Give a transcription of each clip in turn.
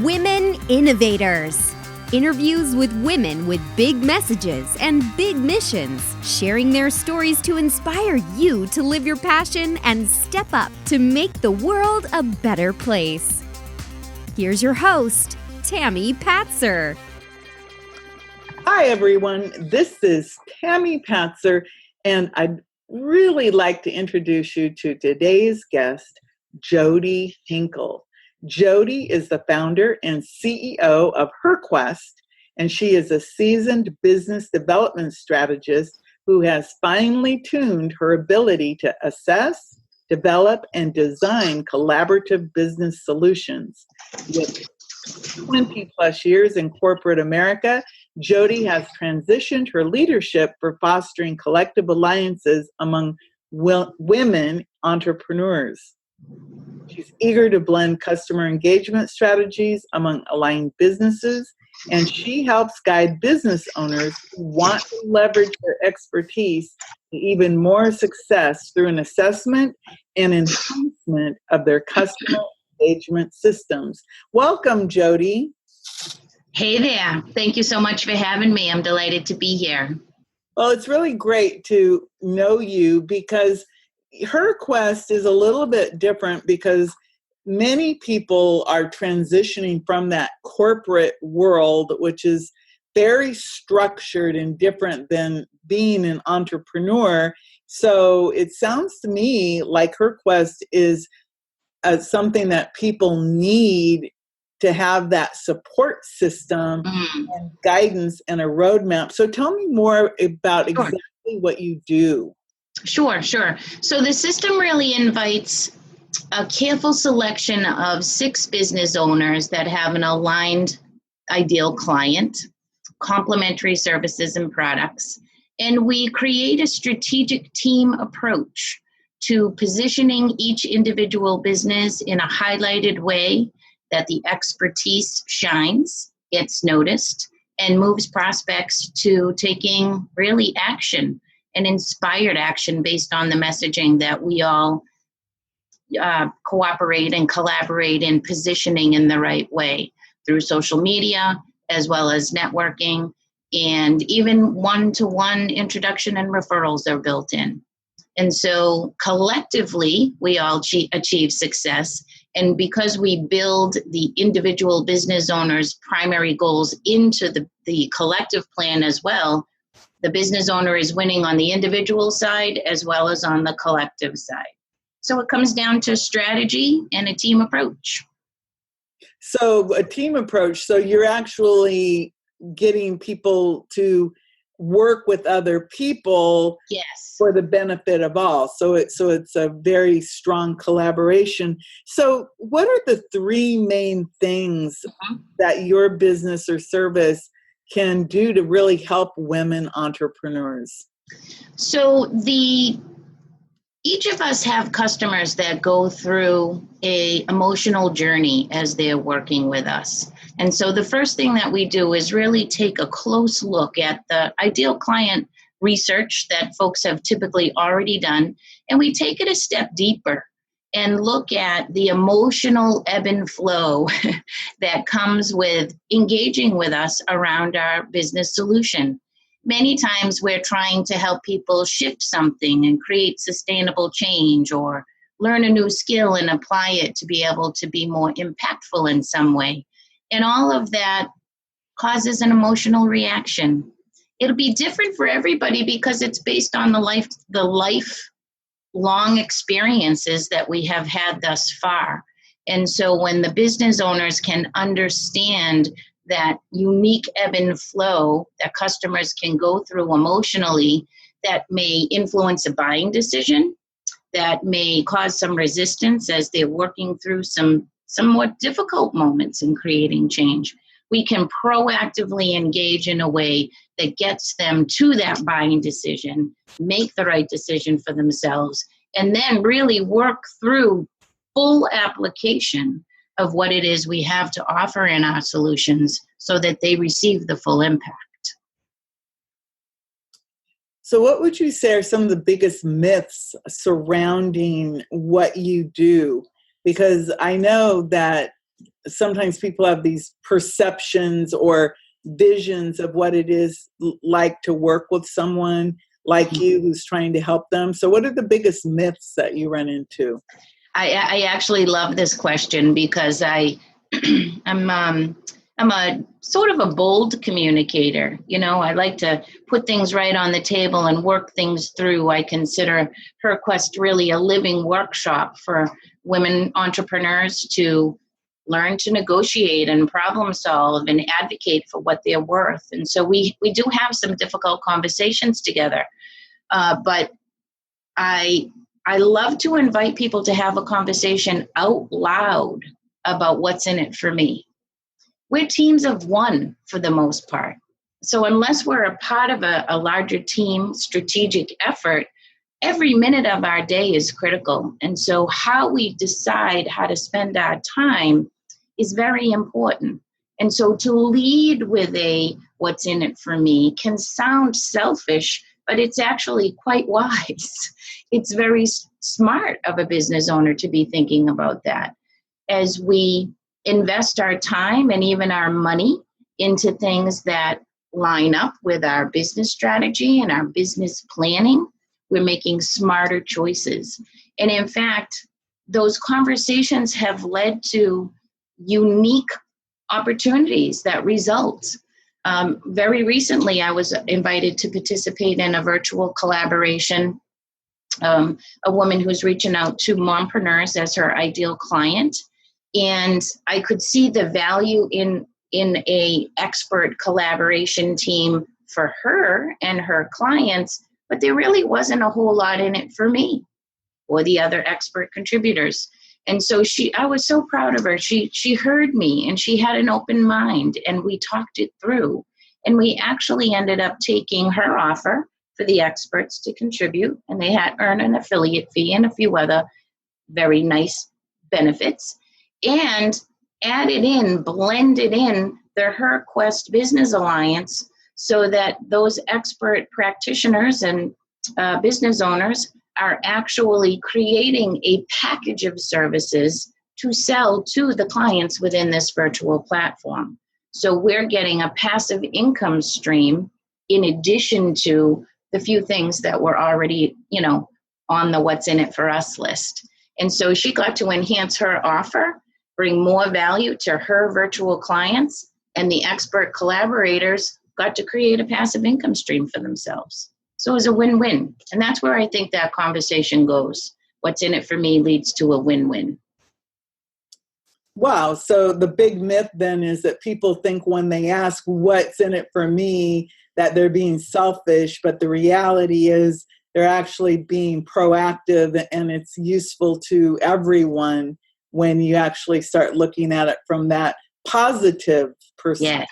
Women Innovators. Interviews with women with big messages and big missions, sharing their stories to inspire you to live your passion and step up to make the world a better place. Here's your host, Tammy Patzer. Hi, everyone. This is Tammy Patzer, and I'd really like to introduce you to today's guest, Jodi Hinkle. Jodi is the founder and CEO of HerQuest, and she is a seasoned business development strategist who has finely tuned her ability to assess, develop, and design collaborative business solutions. With 20 plus years in corporate America, Jodi has transitioned her leadership for fostering collective alliances among women entrepreneurs. She's eager to blend customer engagement strategies among aligned businesses, and she helps guide business owners who want to leverage their expertise to even more success through an assessment and enhancement of their customer engagement systems. Welcome, Jodi. Hey there. Thank you so much for having me. I'm delighted to be here. Well, it's really great to know you because HerQuest is a little bit different because many people are transitioning from that corporate world, which is very structured and different than being an entrepreneur. So it sounds to me like HerQuest is something that people need to have that support system and guidance and a roadmap. So tell me more about exactly what you do. Sure. So the system really invites a careful selection of 6 business owners that have an aligned ideal client, complementary services and products, and we create a strategic team approach to positioning each individual business in a highlighted way that the expertise shines, gets noticed, and moves prospects to taking really action, and inspired action based on the messaging that we all cooperate and collaborate in positioning in the right way through social media, as well as networking, and even one-to-one introduction and referrals are built in. And so collectively, we all achieve success. And because we build the individual business owner's primary goals into the collective plan as well, the business owner is winning on the individual side as well as on the collective side. So it comes down to strategy and a team approach. So a team approach, so you're actually getting people to work with other people for the benefit of all. So it's a very strong collaboration. So what are the 3 main things that your business or service can do to really help women entrepreneurs? So each of us have customers that go through an emotional journey as they're working with us. And so the first thing that we do is really take a close look at the ideal client research that folks have typically already done, and we take it a step deeper and look at the emotional ebb and flow that comes with engaging with us around our business solution. Many times we're trying to help people shift something and create sustainable change or learn a new skill and apply it to be able to be more impactful in some way. And all of that causes an emotional reaction. It'll be different for everybody because it's based on the lifelong experiences that we have had thus far. And so when the business owners can understand that unique ebb and flow that customers can go through emotionally, that may influence a buying decision, that may cause some resistance as they're working through some somewhat difficult moments in creating change, we can proactively engage in a way that gets them to that buying decision, make the right decision for themselves, and then really work through full application of what it is we have to offer in our solutions so that they receive the full impact. So what would you say are some of the biggest myths surrounding what you do? Because I know that sometimes people have these perceptions or visions of what it is like to work with someone like you who's trying to help them. So what are the biggest myths that you run into? I actually love this question because I'm a sort of a bold communicator. You know, I like to put things right on the table and work things through. I consider HerQuest really a living workshop for women entrepreneurs to learn to negotiate and problem solve and advocate for what they're worth. And so we do have some difficult conversations together. But I love to invite people to have a conversation out loud about what's in it for me. We're teams of one for the most part. So unless we're a part of a larger team strategic effort, every minute of our day is critical. And so how we decide how to spend our time is very important. And so to lead with a what's in it for me can sound selfish, but it's actually quite wise. It's very smart of a business owner to be thinking about that. As we invest our time and even our money into things that line up with our business strategy and our business planning, we're making smarter choices. And in fact, those conversations have led to unique opportunities that result. Very recently, I was invited to participate in a virtual collaboration, a woman who's reaching out to mompreneurs as her ideal client. And I could see the value in a expert collaboration team for her and her clients, but there really wasn't a whole lot in it for me or the other expert contributors. And so I was so proud of her. She heard me and she had an open mind and we talked it through. And we actually ended up taking her offer for the experts to contribute, and they had earned an affiliate fee and a few other very nice benefits, and blended in the HerQuest Business Alliance so that those expert practitioners and business owners are actually creating a package of services to sell to the clients within this virtual platform. So we're getting a passive income stream in addition to the few things that were already, on the what's in it for us list. And so she got to enhance her offer, bring more value to her virtual clients, and the expert collaborators got to create a passive income stream for themselves. So it was a win-win. And that's where I think that conversation goes. What's in it for me leads to a win-win. Wow. So the big myth then is that people think when they ask what's in it for me, that they're being selfish, but the reality is they're actually being proactive and it's useful to everyone when you actually start looking at it from that positive perspective.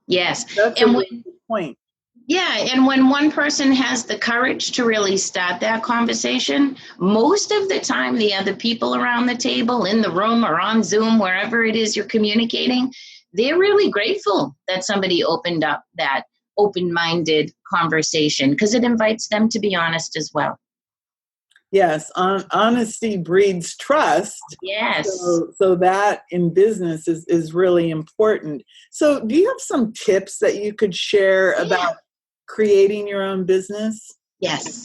Yes. That's and a really good point. Yeah, and when one person has the courage to really start that conversation, most of the time the other people around the table, in the room or on Zoom, wherever it is you're communicating, they're really grateful that somebody opened up that open-minded conversation because it invites them to be honest as well. Yes, honesty breeds trust. Yes. So that in business is really important. So do you have some tips that you could share about creating your own business? Yes.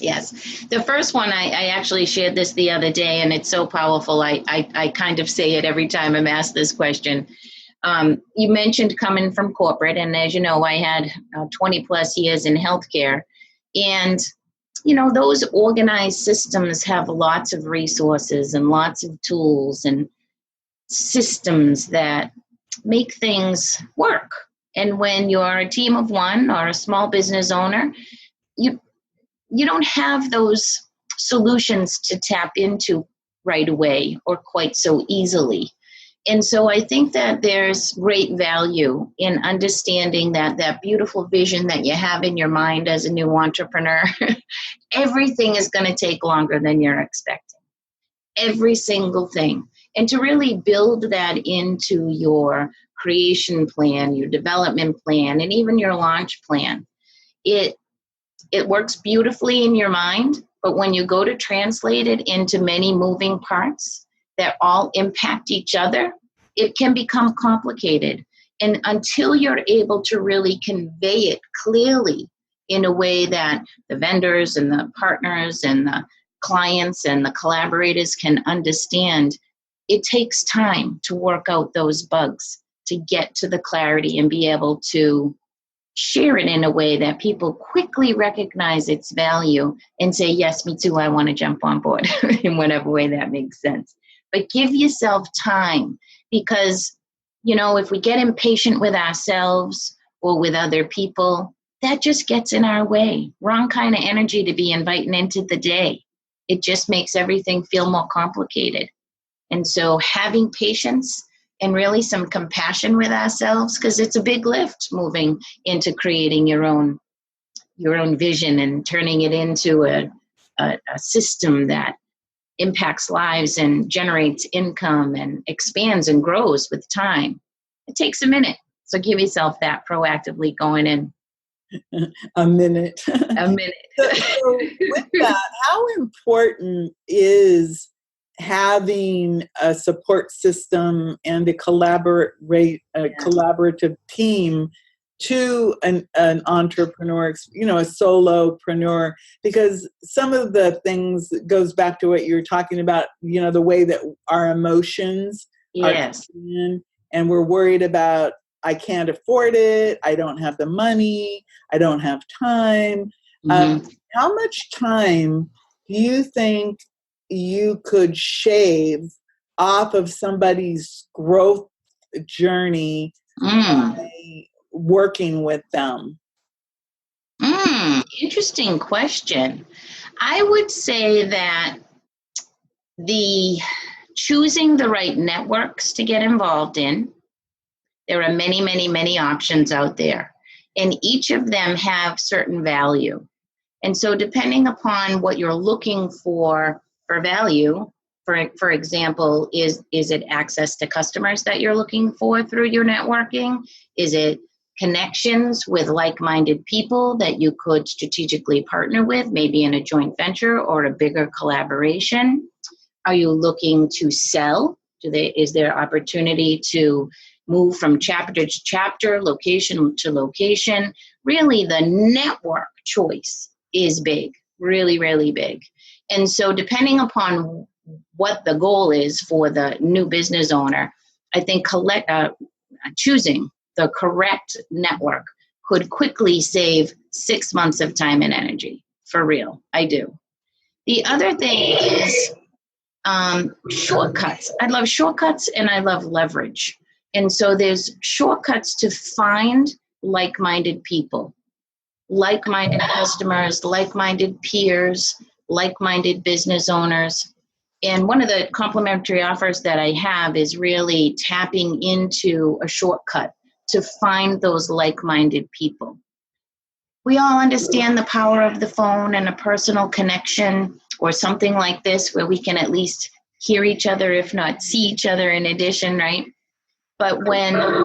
The first one, I actually shared this the other day, and it's so powerful. I kind of say it every time I'm asked this question. You mentioned coming from corporate, and as you know, I had 20 plus years in healthcare. And, those organized systems have lots of resources and lots of tools and systems that make things work. And when you're a team of one or a small business owner, you don't have those solutions to tap into right away or quite so easily. And so I think that there's great value in understanding that beautiful vision that you have in your mind as a new entrepreneur, everything is going to take longer than you're expecting. Every single thing. And to really build that into your creation plan, your development plan, and even your launch plan. It works beautifully in your mind, but when you go to translate it into many moving parts that all impact each other, it can become complicated. And until you're able to really convey it clearly in a way that the vendors and the partners and the clients and the collaborators can understand, it takes time to work out those bugs, to get to the clarity and be able to share it in a way that people quickly recognize its value and say, yes, me too, I want to jump on board in whatever way that makes sense. But give yourself time, because, if we get impatient with ourselves or with other people, that just gets in our way. Wrong kind of energy to be inviting into the day. It just makes everything feel more complicated. And so having patience and really some compassion with ourselves, because it's a big lift moving into creating your own vision and turning it into a system that impacts lives and generates income and expands and grows with time. It takes a minute. So give yourself that proactively going in. A minute. A minute. So with that, how important is having a support system and a collaborative team to an entrepreneur, a solopreneur? Because some of the things goes back to what you're talking about, the way that our emotions yes. are in, and we're worried about, I can't afford it, I don't have the money, I don't have time. Mm-hmm. How much time do you think you could shave off of somebody's growth journey by working with them? Interesting question. I would say that choosing the right networks to get involved in, there are many, many, many options out there, and each of them have certain value. And so depending upon what you're looking for value, for example, is it access to customers that you're looking for through your networking? Is it connections with like-minded people that you could strategically partner with, maybe in a joint venture or a bigger collaboration? Are you looking to sell? Is there opportunity to move from chapter to chapter, location to location? Really, the network choice is big, really, really big. And so depending upon what the goal is for the new business owner, I think choosing the correct network could quickly save 6 months of time and energy. For real, I do. The other thing is shortcuts. I love shortcuts and I love leverage. And so there's shortcuts to find like-minded people, like-minded customers, like-minded peers, like-minded business owners. And one of the complimentary offers that I have is really tapping into a shortcut to find those like-minded people. We all understand the power of the phone and a personal connection or something like this where we can at least hear each other, if not see each other in addition, right? But when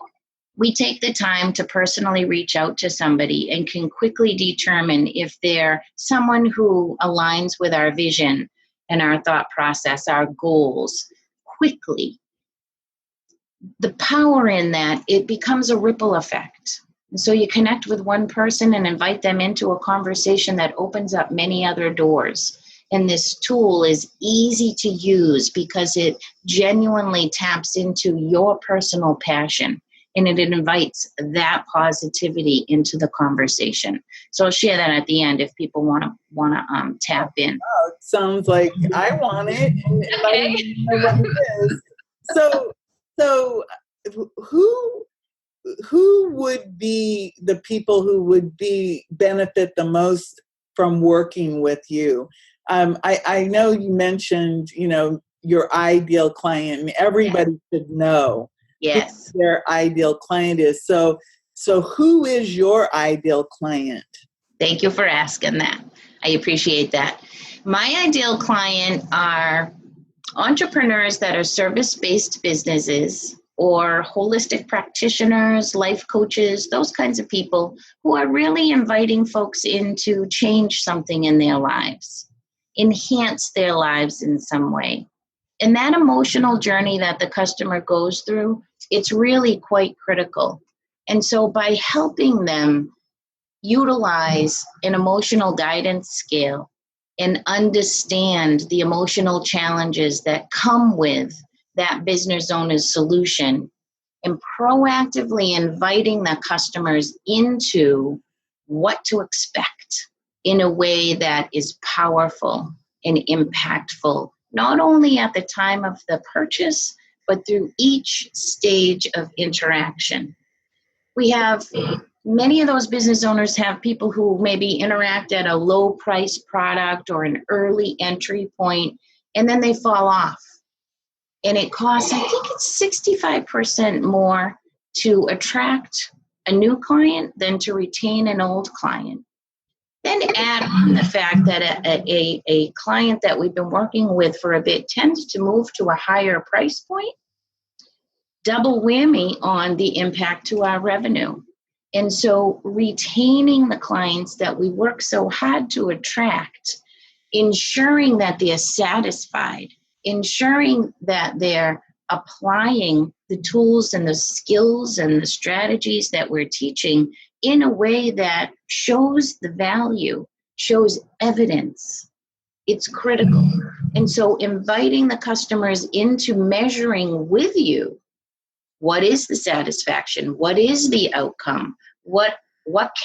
we take the time to personally reach out to somebody and can quickly determine if they're someone who aligns with our vision and our thought process, our goals, quickly, the power in that, it becomes a ripple effect. And so you connect with one person and invite them into a conversation that opens up many other doors. And this tool is easy to use because it genuinely taps into your personal passion and it invites that positivity into the conversation. So I'll share that at the end if people want to tap in. Oh, it sounds like I want it. And I don't even know what it is. So who would be the people who would benefit the most from working with you? I know you mentioned, your ideal client, and everybody should know who their ideal client is. So who is your ideal client? Thank you for asking that. I appreciate that. My ideal client are entrepreneurs that are service-based businesses or holistic practitioners, life coaches, those kinds of people who are really inviting folks in to change something in their lives, enhance their lives in some way. And that emotional journey that the customer goes through, it's really quite critical. And so by helping them utilize an emotional guidance scale and understand the emotional challenges that come with that business owner's solution, and proactively inviting the customers into what to expect in a way that is powerful and impactful, not only at the time of the purchase, but through each stage of interaction. We have many of those business owners have people who maybe interact at a low price product or an early entry point, and then they fall off. And it costs, I think it's 65% more to attract a new client than to retain an old client. Then add on the fact that a client that we've been working with for a bit tends to move to a higher price point, double whammy on the impact to our revenue. And so retaining the clients that we work so hard to attract, ensuring that they're satisfied, ensuring that they're applying the tools and the skills and the strategies that we're teaching in a way that shows the value, shows evidence. It's critical. And so inviting the customers into measuring with you, what is the satisfaction? What is the outcome? What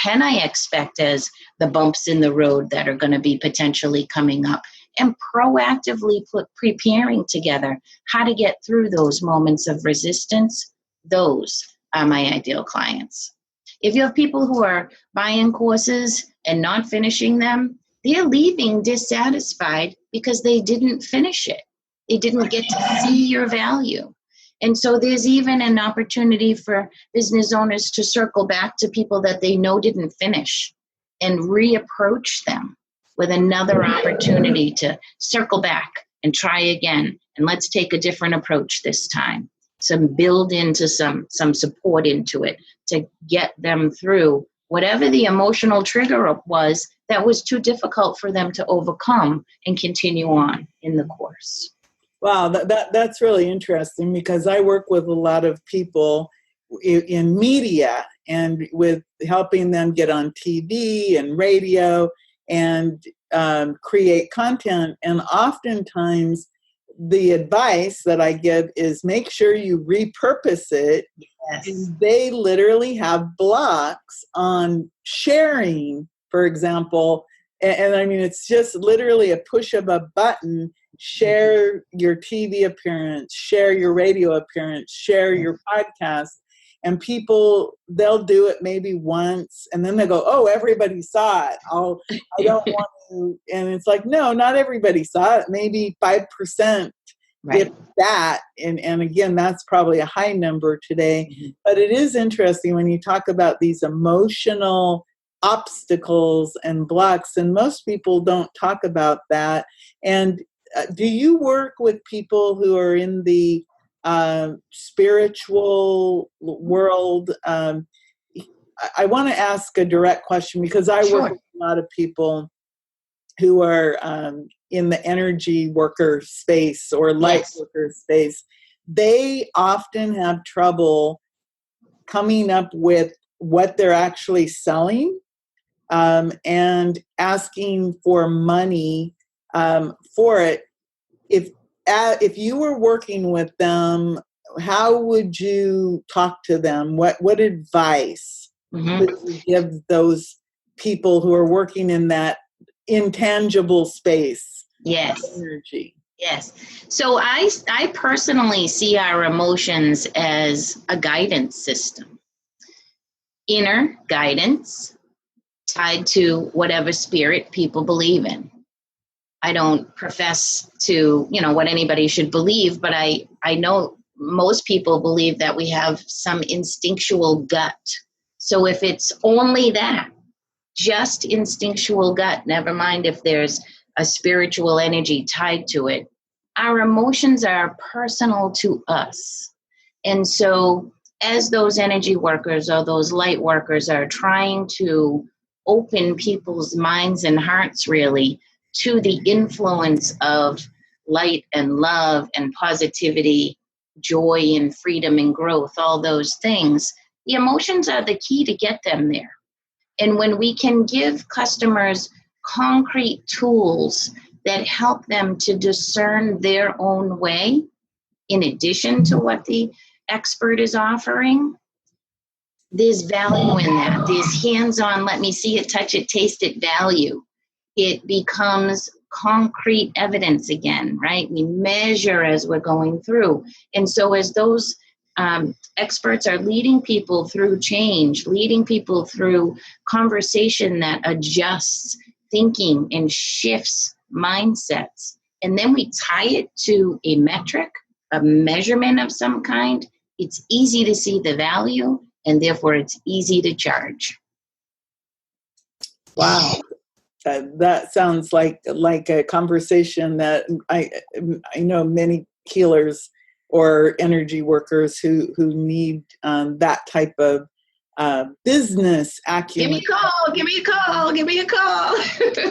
can I expect as the bumps in the road that are going to be potentially coming up? And proactively preparing together how to get through those moments of resistance. Those are my ideal clients. If you have people who are buying courses and not finishing them, they're leaving dissatisfied because they didn't finish it. They didn't get to see your value. And so there's even an opportunity for business owners to circle back to people that they know didn't finish and reapproach them with another opportunity to circle back and try again. And let's take a different approach this time. Build into some support into it to get them through whatever the emotional trigger was that was too difficult for them to overcome and continue on in the course. Wow, that's really interesting, because I work with a lot of people in media and with helping them get on TV and radio and create content. And oftentimes the advice that I give is make sure you repurpose it. Yes. And they literally have blocks on sharing, for example. And I mean, it's just literally a push of a button. Share your TV appearance, share your radio appearance, share your podcast. And people, they'll do it maybe once, and then they go, oh, everybody saw it. I don't want to. And it's like, no, not everybody saw it. Maybe 5% did that. And again, that's probably a high number today. Mm-hmm. But it is interesting when you talk about these emotional obstacles and blocks, and most people don't talk about that. And do you work with people who are in the spiritual world? I want to ask a direct question, because I work with a lot of people who are in the energy worker space or light worker space. They often have trouble coming up with what they're actually selling and asking for money for it. If you were working with them, how would you talk to them? What advice would you give those people who are working in that intangible space? Yes. Energy. Yes. So I personally see our emotions as a guidance system. Inner guidance tied to whatever spirit people believe in. I don't profess to, what anybody should believe, but I know most people believe that we have some instinctual gut. So if it's only that, just instinctual gut, never mind if there's a spiritual energy tied to it, our emotions are personal to us. And so as those energy workers or those light workers are trying to open people's minds and hearts really to the influence of light and love and positivity, joy and freedom and growth, all those things, the emotions are the key to get them there. And when we can give customers concrete tools that help them to discern their own way, in addition to what the expert is offering, there's value in that. There's hands-on, let me see it, touch it, taste it value. It becomes concrete evidence again, right? We measure as we're going through. And so as those experts are leading people through change, leading people through conversation that adjusts thinking and shifts mindsets, and then we tie it to a metric, a measurement of some kind, it's easy to see the value, and therefore it's easy to charge. Wow. That sounds like a conversation that I know many healers or energy workers who need that type of business acumen. Give me a call.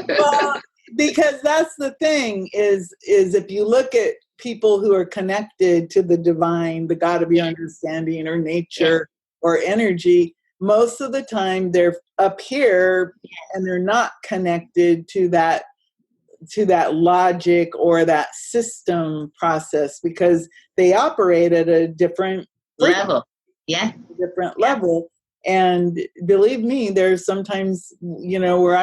Well, because that's the thing is if you look at people who are connected to the divine, the God of your understanding, or nature, or energy, most of the time they're up here and they're not connected to that logic or that system process, because they operate at a different level. Level. And believe me, there's sometimes, where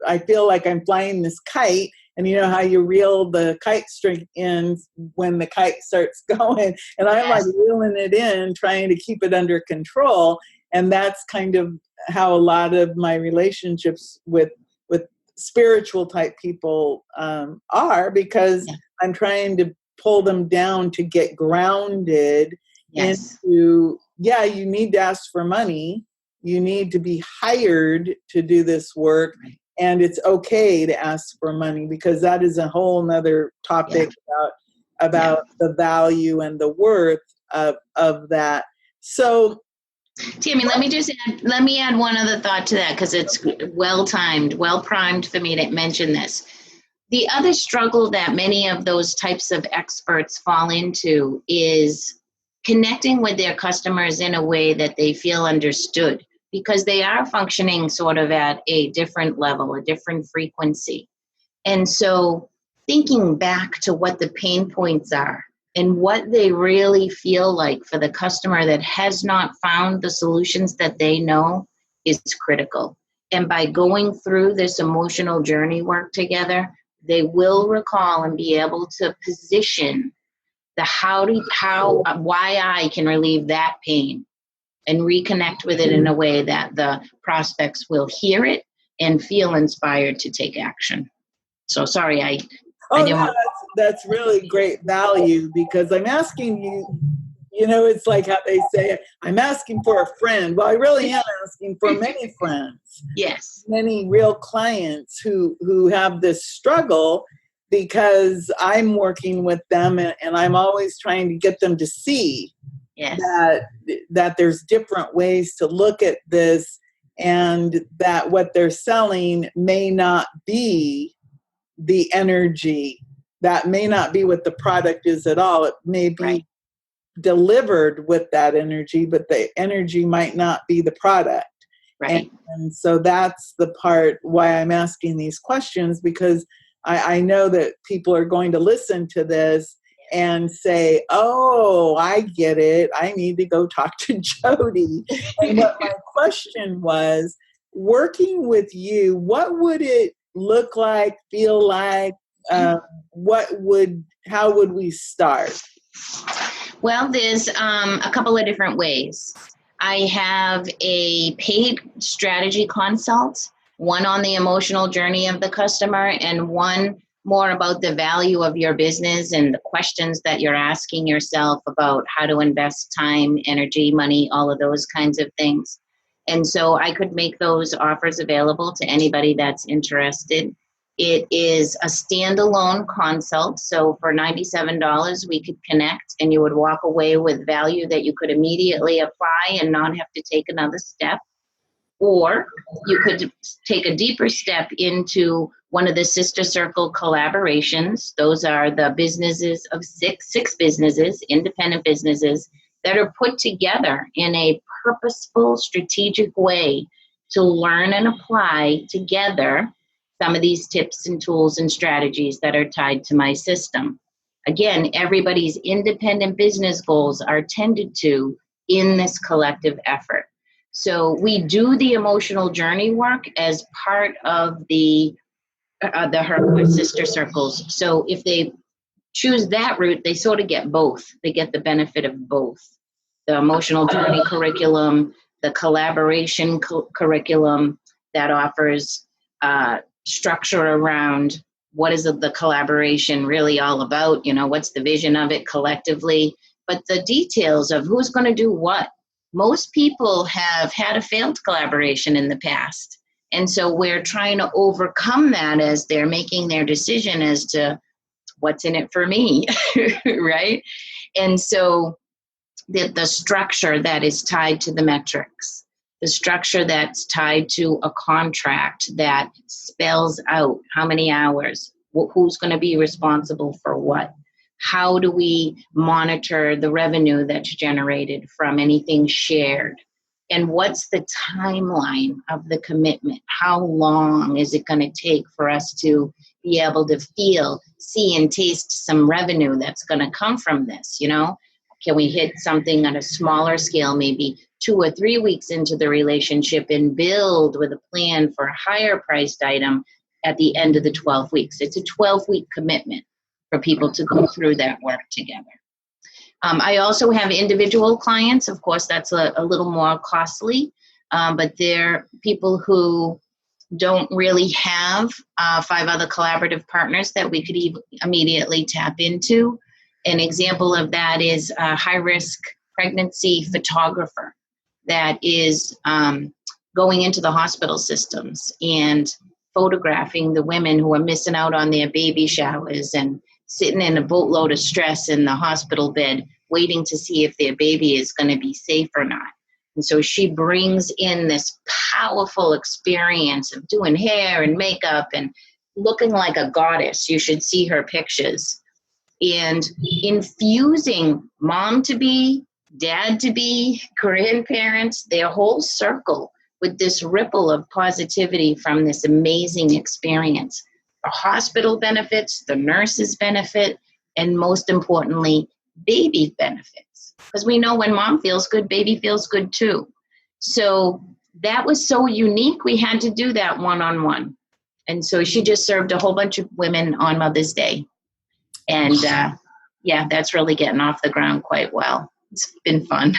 I feel like I'm flying this kite, and you know how you reel the kite string in when the kite starts going, and I'm like reeling it in, trying to keep it under control. And that's kind of how a lot of my relationships with spiritual type people are, because I'm trying to pull them down to get grounded into, you need to ask for money. You need to be hired to do this work. And it's okay to ask for money, because that is a whole nother topic about the value and the worth of that. So, Tammy, let me add one other thought to that, because it's well-timed, well-primed for me to mention this. The other struggle that many of those types of experts fall into is connecting with their customers in a way that they feel understood, because they are functioning sort of at a different level, a different frequency. And so thinking back to what the pain points are and what they really feel like for the customer that has not found the solutions that they know is critical. And by going through this emotional journey work together, they will recall and be able to position the why I can relieve that pain and reconnect with it in a way that the prospects will hear it and feel inspired to take action. So sorry, I didn't. That's really great value, because I'm asking you, it's like how they say, I'm asking for a friend. Well, I really am asking for many friends. Yes. Many real clients who have this struggle, because I'm working with them and I'm always trying to get them to see that there's different ways to look at this, and that what they're selling may not be the energy. That may not be what the product is at all. It may be delivered with that energy, but the energy might not be the product. Right. And so that's the part why I'm asking these questions, because I know that people are going to listen to this and say, oh, I get it. I need to go talk to Jodi. And what my question was, working with you, what would it look like, feel like? How would we start? Well, there's a couple of different ways. I have a paid strategy consult, one on the emotional journey of the customer, and one more about the value of your business and the questions that you're asking yourself about how to invest time, energy, money, all of those kinds of things. And so I could make those offers available to anybody that's interested. It is a standalone consult. So for $97, we could connect and you would walk away with value that you could immediately apply and not have to take another step. Or you could take a deeper step into one of the sister circle collaborations. Those are the businesses of six businesses, independent businesses, that are put together in a purposeful, strategic way to learn and apply together some of these tips and tools and strategies that are tied to my system. Again, everybody's independent business goals are tended to in this collective effort. So we do the emotional journey work as part of the HerQuest sister circles. So if they choose that route, they sort of get both. They get the benefit of both. The emotional journey curriculum, the collaboration curriculum that offers structure around what is the collaboration really all about, what's the vision of it collectively, but the details of who's going to do what. Most people have had a failed collaboration in the past. And so we're trying to overcome that as they're making their decision as to what's in it for me, right? And so the structure that is tied to the metrics, the structure that's tied to a contract that spells out how many hours, who's going to be responsible for what, how do we monitor the revenue that's generated from anything shared, and what's the timeline of the commitment? How long is it going to take for us to be able to feel, see, and taste some revenue that's going to come from this, Can we hit something on a smaller scale, maybe 2 or 3 weeks into the relationship, and build with a plan for a higher priced item at the end of the 12 weeks? It's a 12-week commitment for people to go through that work together. I also have individual clients. Of course, that's a little more costly, but they're people who don't really have 5 other collaborative partners that we could immediately tap into. An example of that is a high-risk pregnancy photographer that is going into the hospital systems and photographing the women who are missing out on their baby showers and sitting in a boatload of stress in the hospital bed, waiting to see if their baby is going to be safe or not. And so she brings in this powerful experience of doing hair and makeup and looking like a goddess. You should see her pictures. And infusing mom-to-be, dad-to-be, grandparents, their whole circle with this ripple of positivity from this amazing experience. The hospital benefits, the nurses benefit, and most importantly, baby benefits. Because we know when mom feels good, baby feels good too. So that was so unique, we had to do that one-on-one. And so she just served a whole bunch of women on Mother's Day. And that's really getting off the ground quite well. It's been fun.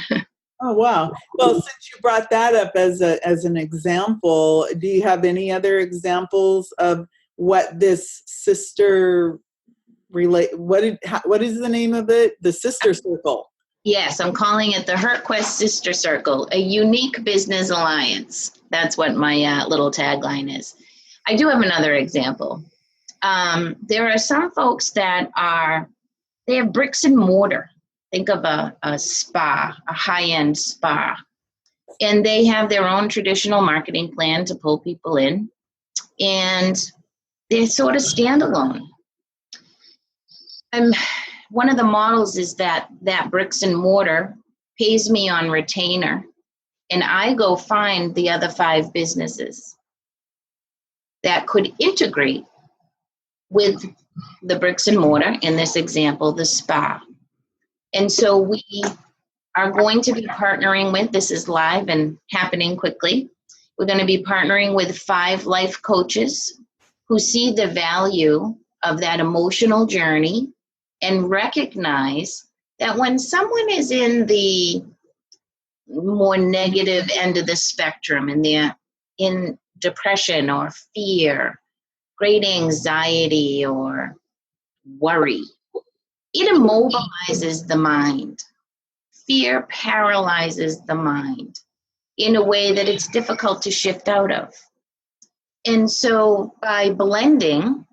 Oh, wow. Well, since you brought that up as an example, do you have any other examples of what this sister what is the name of it? The sister circle. Yes, I'm calling it the HerQuest Sister Circle, a unique business alliance. That's what my little tagline is. I do have another example. There are some folks that they have bricks and mortar. Think of a spa, a high-end spa. And they have their own traditional marketing plan to pull people in. And they're sort of standalone. One of the models is that bricks and mortar pays me on retainer. And I go find the other 5 businesses that could integrate with the bricks and mortar, in this example, the spa. And so we are going to be partnering with, this is live and happening quickly, we're going to be partnering with 5 life coaches who see the value of that emotional journey and recognize that when someone is in the more negative end of the spectrum and they're in depression or fear, great anxiety or worry, it immobilizes the mind. Fear paralyzes the mind in a way that it's difficult to shift out of. And so by blending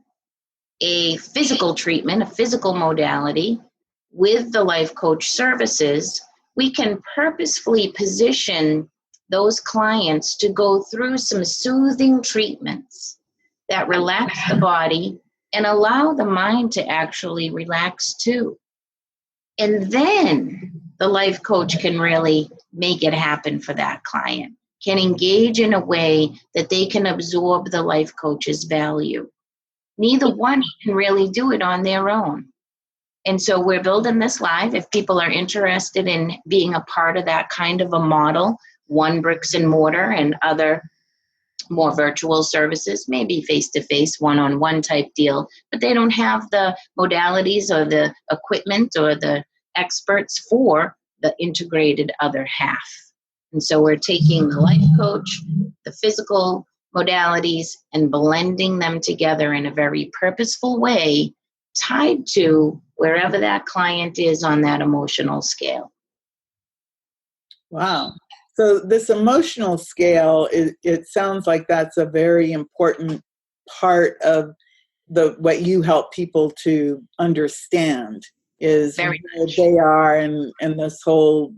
a physical treatment, a physical modality with the life coach services, we can purposefully position those clients to go through some soothing treatments that relax the body and allow the mind to actually relax too. And then the life coach can really make it happen for that client, can engage in a way that they can absorb the life coach's value. Neither one can really do it on their own. And so we're building this live. If people are interested in being a part of that kind of a model, one bricks and mortar and other more virtual services, maybe face-to-face, one-on-one type deal, but they don't have the modalities or the equipment or the experts for the integrated other half. And so we're taking the life coach, the physical modalities, and blending them together in a very purposeful way, tied to wherever that client is on that emotional scale. Wow. So this emotional scale, it sounds like that's a very important part of what you help people to understand is Very where much. they are and this whole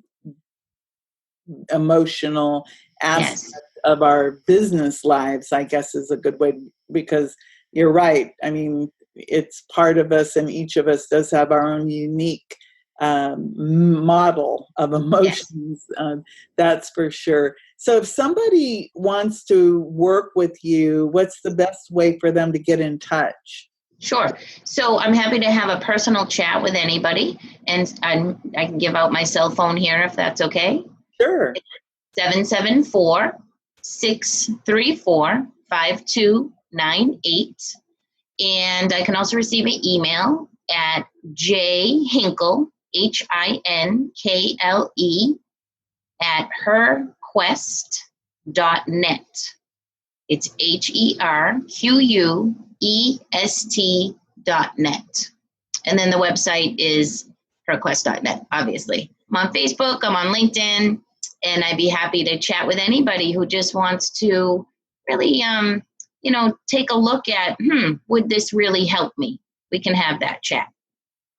emotional aspect Yes. of our business lives, I guess is a good way, because you're right. I mean, it's part of us, and each of us does have our own unique model of emotions. Yes. That's for sure. So if somebody wants to work with you, what's the best way for them to get in touch? Sure. So I'm happy to have a personal chat with anybody, and I can give out my cell phone here if that's okay. Sure. 774-634-5298. And I can also receive an email at jhinkle, HINKLE, at herquest.net. It's HerQuest.net. And then the website is herquest.net, obviously. I'm on Facebook, I'm on LinkedIn, and I'd be happy to chat with anybody who just wants to really, take a look at, would this really help me? We can have that chat.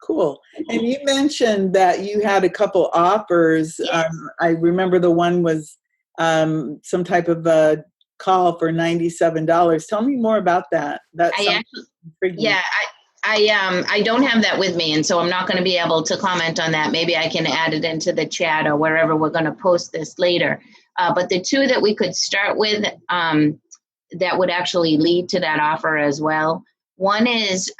Cool. And you mentioned that you had a couple offers. Yes. I remember the one was some type of a call for $97. Tell me more about that. That sounds intriguing. Yeah, I don't have that with me, and so I'm not going to be able to comment on that. Maybe I can add it into the chat or wherever we're going to post this later. But the two that we could start with that would actually lead to that offer as well. One is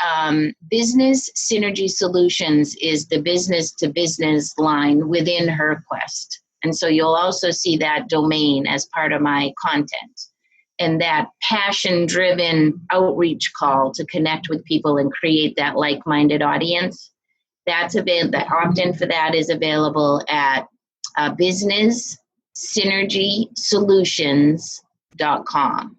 Business Synergy Solutions is the business-to-business line within HerQuest. And so you'll also see that domain as part of my content. And that passion-driven outreach call to connect with people and create that like-minded audience, the opt-in for that is available at businesssynergysolutions.com.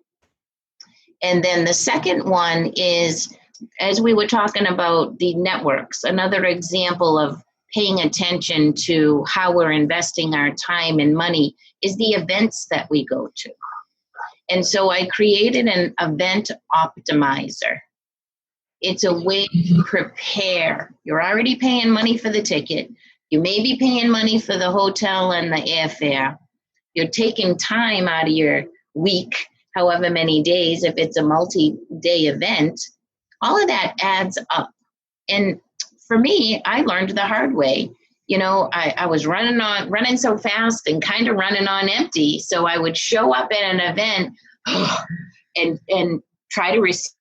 And then the second one is, as we were talking about the networks, another example of paying attention to how we're investing our time and money is the events that we go to. And so I created an event optimizer. It's a way to prepare. You're already paying money for the ticket. You may be paying money for the hotel and the airfare. You're taking time out of your week, however many days, if it's a multi-day event. All of that adds up. And for me, I learned the hard way. I was running so fast and kind of running on empty. So I would show up at an event and try to receive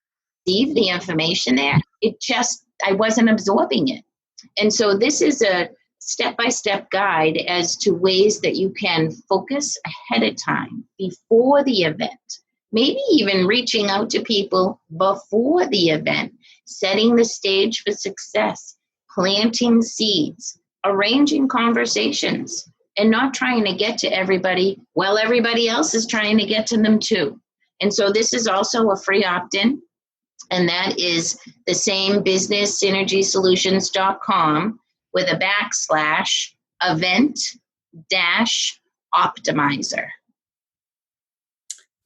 the information there. I wasn't absorbing it. And so this is a step-by-step guide as to ways that you can focus ahead of time before the event. Maybe even reaching out to people before the event, setting the stage for success, planting seeds, arranging conversations, and not trying to get to everybody while everybody else is trying to get to them too. And so this is also a free opt-in, and that is the same businesssynergysolutions.com with a /event-optimizer.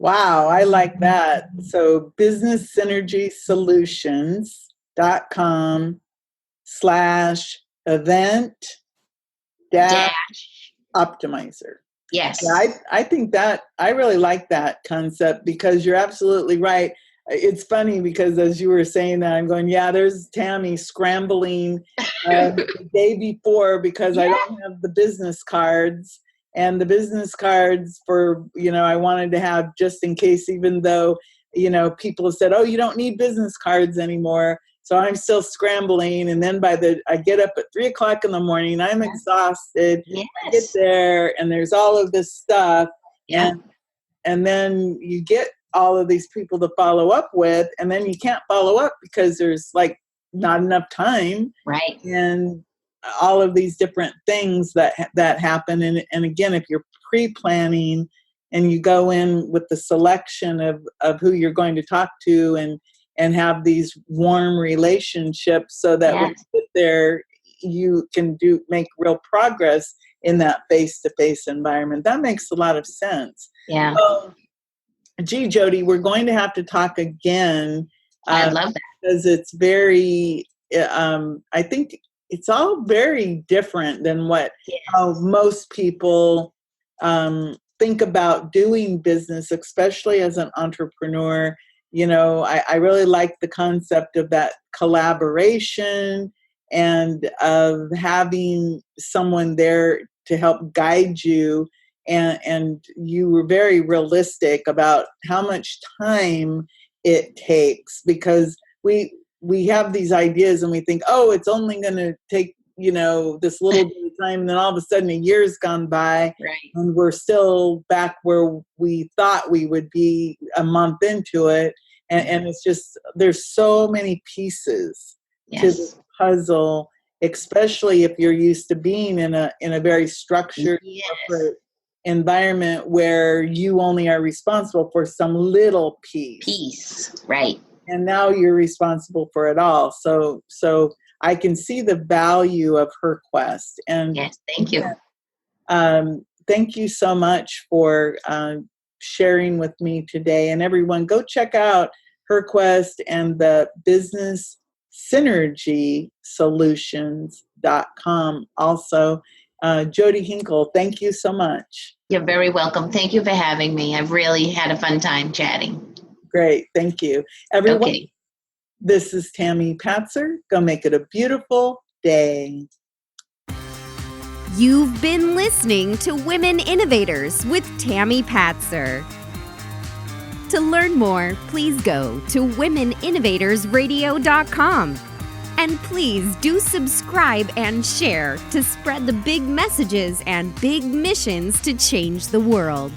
Wow, I like that. So businesssynergysolutions.com/event-optimizer. Yes. Yeah, I think that I really like that concept, because you're absolutely right. it's funny because as you were saying that, I'm going, yeah, there's Tammy scrambling the day before because I don't have the business cards. And the business cards for, I wanted to have just in case, even though, people said, oh, you don't need business cards anymore. So I'm still scrambling. And then I get up at 3:00 in the morning, I'm exhausted. Yes. I get there and there's all of this stuff. Yeah. And then you get all of these people to follow up with, and then you can't follow up because there's like not enough time. Right. And all of these different things that happen. And again, if you're pre-planning and you go in with the selection of who you're going to talk to and have these warm relationships so that when you get there, you can make real progress in that face-to-face environment. That makes a lot of sense. Yeah. Gee, Jodi, we're going to have to talk again. I love that. Because it's very, I think it's all very different than what how most people think about doing business, especially as an entrepreneur. I really like the concept of that collaboration and of having someone there to help guide you. And you were very realistic about how much time it takes, because we have these ideas and we think, oh, it's only going to take, this little bit of time. And then all of a sudden a year's gone by, right, and we're still back where we thought we would be a month into it. And it's just, there's so many pieces to the puzzle, especially if you're used to being in a very structured corporate environment where you only are responsible for some little piece. Right. And now you're responsible for it all. So I can see the value of HerQuest. And yes, thank you. Thank you so much for sharing with me today. And everyone, go check out HerQuest and the Business Synergy Solutions.com. Also, Jodi Hinkle, thank you so much. You're very welcome. Thank you for having me. I've really had a fun time chatting. Great. Thank you. Everyone, okay. This is Tammy Patzer. Go make it a beautiful day. You've been listening to Women Innovators with Tammy Patzer. To learn more, please go to womeninnovatorsradio.com. And please do subscribe and share to spread the big messages and big missions to change the world.